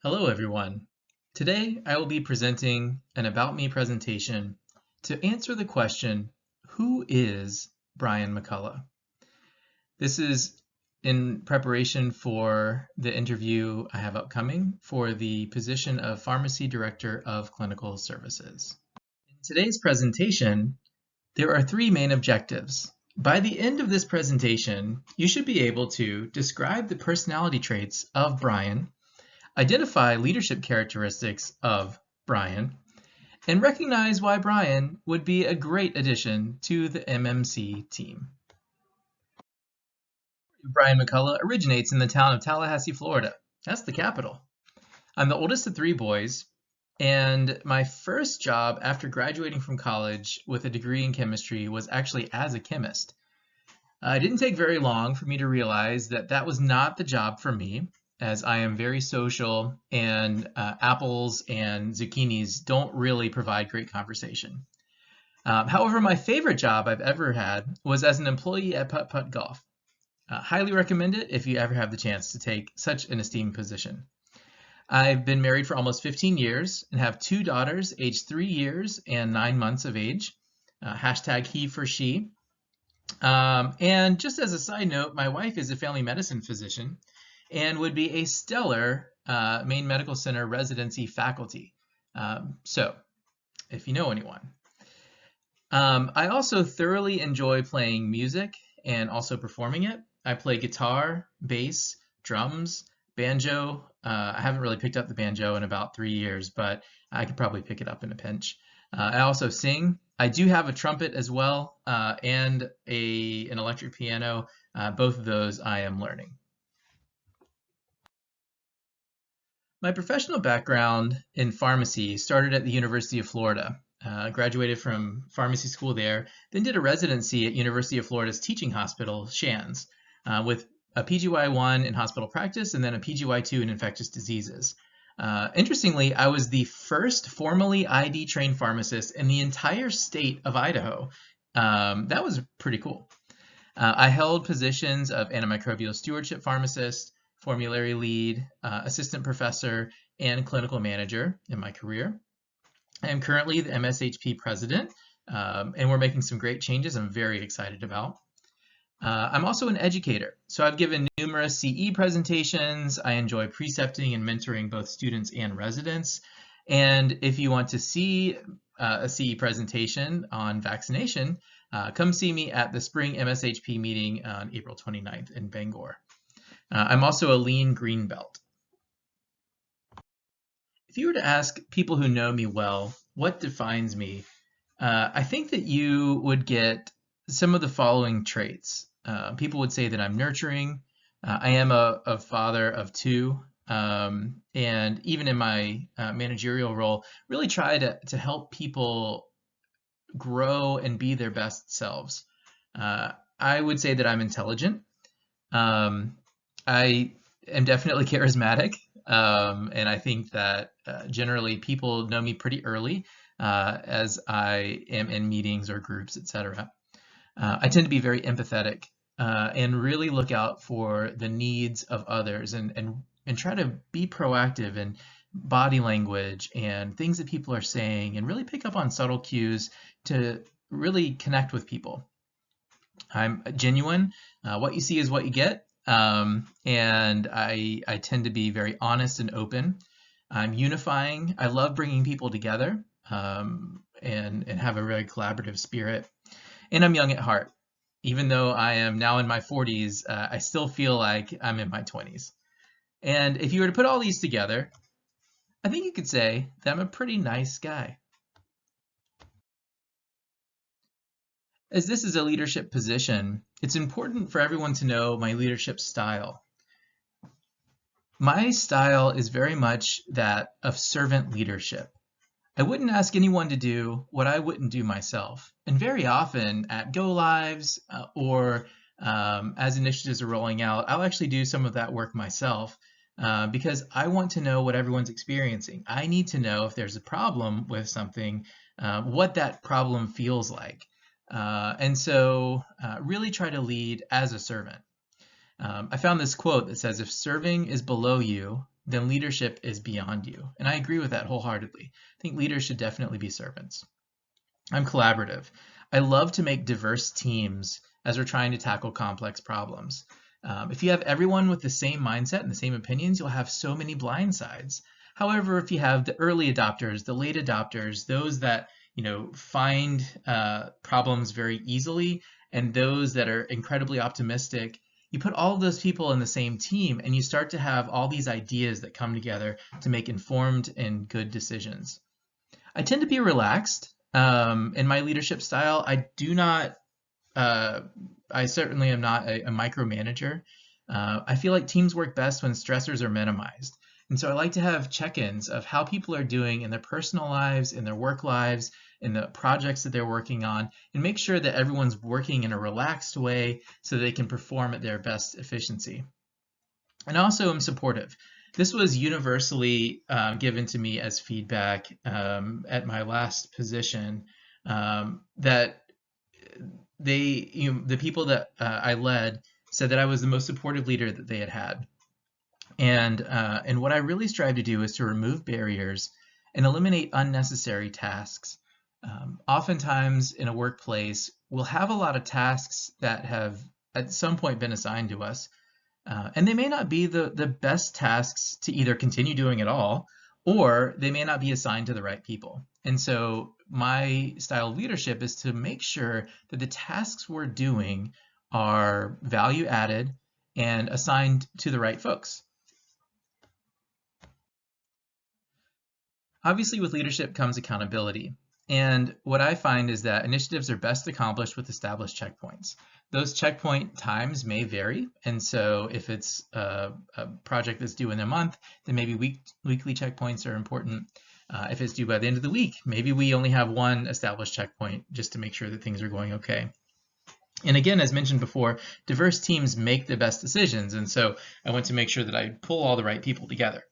Hello, everyone. Today, I will be presenting an About Me presentation to answer the question, who is Brian McCullough? This is in preparation for the interview I have upcoming for the position of Pharmacy Director of Clinical Services. In today's presentation, there are three main objectives. By the end of this presentation, you should be able to describe the personality traits of Brian, identify leadership characteristics of Brian, and recognize why Brian would be a great addition to the MMC team. Brian McCullough originates in the town of Tallahassee, Florida. That's the capital. I'm the oldest of three boys, and my first job after graduating from college with a degree in chemistry was actually as a chemist. It didn't take very long for me to realize that that was not the job for me, as I am very social and apples and zucchinis don't really provide great conversation. However, my favorite job I've ever had was as an employee at Putt Putt Golf. Highly recommend it if you ever have the chance to take such an esteemed position. I've been married for almost 15 years and have two daughters aged 3 years and 9 months of age. Hashtag he for she. And just as a side note, my wife is a family medicine physician and would be a stellar Maine Medical Center residency faculty. So, if you know anyone. I also thoroughly enjoy playing music and also performing it. I play guitar, bass, drums, banjo. I haven't really picked up the banjo in about 3 years, but I could probably pick it up in a pinch. I also sing. I do have a trumpet as well, and an electric piano. Both of those I am learning. My professional background in pharmacy started at the University of Florida. Graduated from pharmacy school there, then did a residency at University of Florida's teaching hospital, Shands, with a PGY1 in hospital practice and then a PGY2 in infectious diseases. Interestingly, I was the first formally ID trained pharmacist in the entire state of Idaho. That was pretty cool. I held positions of antimicrobial stewardship pharmacist, formulary lead, assistant professor, and clinical manager in my career. I am currently the MSHP president, and we're making some great changes I'm very excited about. I'm also an educator, so I've given numerous CE presentations. I enjoy precepting and mentoring both students and residents. And if you want to see a CE presentation on vaccination, come see me at the spring MSHP meeting on April 29th in Bangor. I'm also a lean green belt. If you were to ask people who know me well, what defines me, I think that you would get some of the following traits. People would say that I'm nurturing. I am a father of two, and even in my managerial role, really try to help people grow and be their best selves. I would say that I'm intelligent. I am definitely charismatic, and I think that generally people know me pretty early as I am in meetings or groups, etc. I tend to be very empathetic and really look out for the needs of others and try to be proactive in body language and things that people are saying and really pick up on subtle cues to really connect with people. I'm genuine. What you see is what you get. And I tend to be very honest and open. I'm unifying. I love bringing people together and have a very collaborative spirit. And I'm young at heart. Even though I am now in my 40s, I still feel like I'm in my 20s. And if you were to put all these together, I think you could say that I'm a pretty nice guy. As this is a leadership position, it's important for everyone to know my leadership style. My style is very much that of servant leadership. I wouldn't ask anyone to do what I wouldn't do myself. And very often at go lives or as initiatives are rolling out, I'll actually do some of that work myself because I want to know what everyone's experiencing. I need to know if there's a problem with something, what that problem feels like. And so really try to lead as a servant. I found this quote that says, if serving is below you, then leadership is beyond you. And I agree with that wholeheartedly. I think leaders should definitely be servants. I'm collaborative. I love to make diverse teams as we're trying to tackle complex problems. If you have everyone with the same mindset and the same opinions, you'll have so many blind sides. However, if you have the early adopters, the late adopters, those that find problems very easily, and those that are incredibly optimistic, you put all of those people in the same team, and you start to have all these ideas that come together to make informed and good decisions. I tend to be relaxed in my leadership style. I certainly am not a micromanager. I feel like teams work best when stressors are minimized. And so I like to have check-ins of how people are doing in their personal lives, in their work lives, in the projects that they're working on, and make sure that everyone's working in a relaxed way so they can perform at their best efficiency. And also I'm supportive. This was universally given to me as feedback at my last position, that the people that I led said that I was the most supportive leader that they had had. And what I really strive to do is to remove barriers and eliminate unnecessary tasks. Oftentimes in a workplace, we'll have a lot of tasks that have at some point been assigned to us, and they may not be the best tasks to either continue doing at all, or they may not be assigned to the right people. And so my style of leadership is to make sure that the tasks we're doing are value added and assigned to the right folks. Obviously, with leadership comes accountability. And what I find is that initiatives are best accomplished with established checkpoints. Those checkpoint times may vary. And so if it's a project that's due in a month, then maybe weekly checkpoints are important. If it's due by the end of the week, maybe we only have one established checkpoint just to make sure that things are going okay. And again, as mentioned before, diverse teams make the best decisions. And so I want to make sure that I pull all the right people together.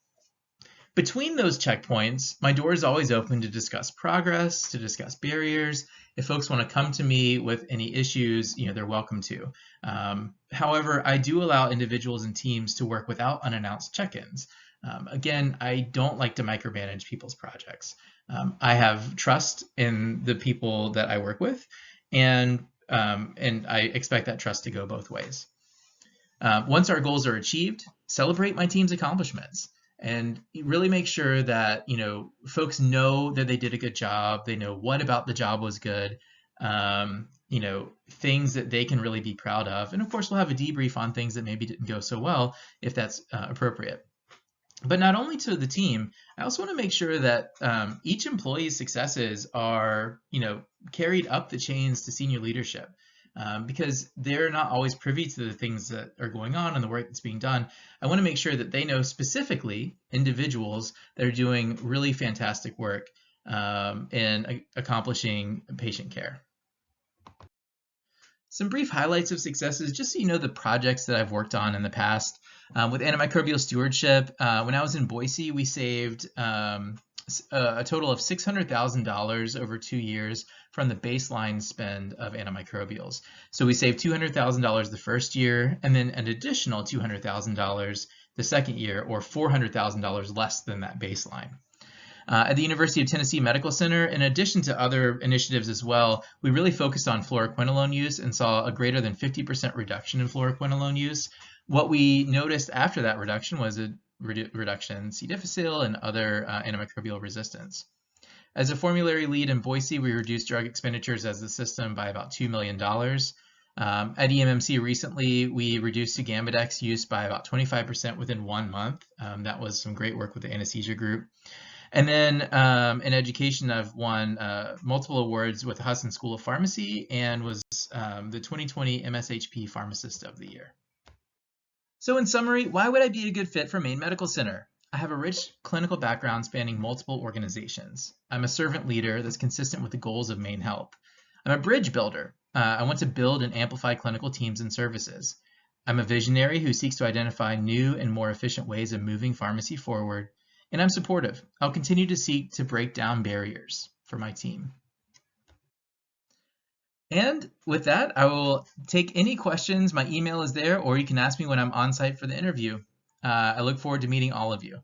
Between those checkpoints, my door is always open to discuss progress, to discuss barriers. If folks want to come to me with any issues, they're welcome to. However, I do allow individuals and teams to work without unannounced check-ins. Again, I don't like to micromanage people's projects. I have trust in the people that I work with, and I expect that trust to go both ways. Once our goals are achieved, celebrate my team's accomplishments. And really make sure that folks know that they did a good job. They know what about the job was good. Things that they can really be proud of. And of course, we'll have a debrief on things that maybe didn't go so well if that's appropriate. But not only to the team, I also want to make sure that each employee's successes are carried up the chains to senior leadership. Because they're not always privy to the things that are going on and the work that's being done. I want to make sure that they know specifically individuals that are doing really fantastic work in accomplishing patient care. Some brief highlights of successes, just so you know the projects that I've worked on in the past. With antimicrobial stewardship, when I was in Boise, we saved a total of $600,000 over 2 years from the baseline spend of antimicrobials. So we saved $200,000 the first year, and then an additional $200,000 the second year, or $400,000 less than that baseline. At the University of Tennessee Medical Center, in addition to other initiatives as well, we really focused on fluoroquinolone use and saw a greater than 50% reduction in fluoroquinolone use. What we noticed after that reduction was a reduction in C. difficile and other antimicrobial resistance. As a formulary lead in Boise, we reduced drug expenditures as a system by about $2 million. At EMMC recently, we reduced Sugammadex use by about 25% within 1 month. That was some great work with the anesthesia group. And then in education, I've won multiple awards with the Hudson School of Pharmacy and was the 2020 MSHP Pharmacist of the Year. So in summary, why would I be a good fit for Maine Medical Center? I have a rich clinical background spanning multiple organizations. I'm a servant leader that's consistent with the goals of Maine Health. I'm a bridge builder. I want to build and amplify clinical teams and services. I'm a visionary who seeks to identify new and more efficient ways of moving pharmacy forward. And I'm supportive. I'll continue to seek to break down barriers for my team. And with that, I will take any questions. My email is there, or you can ask me when I'm on site for the interview. I look forward to meeting all of you.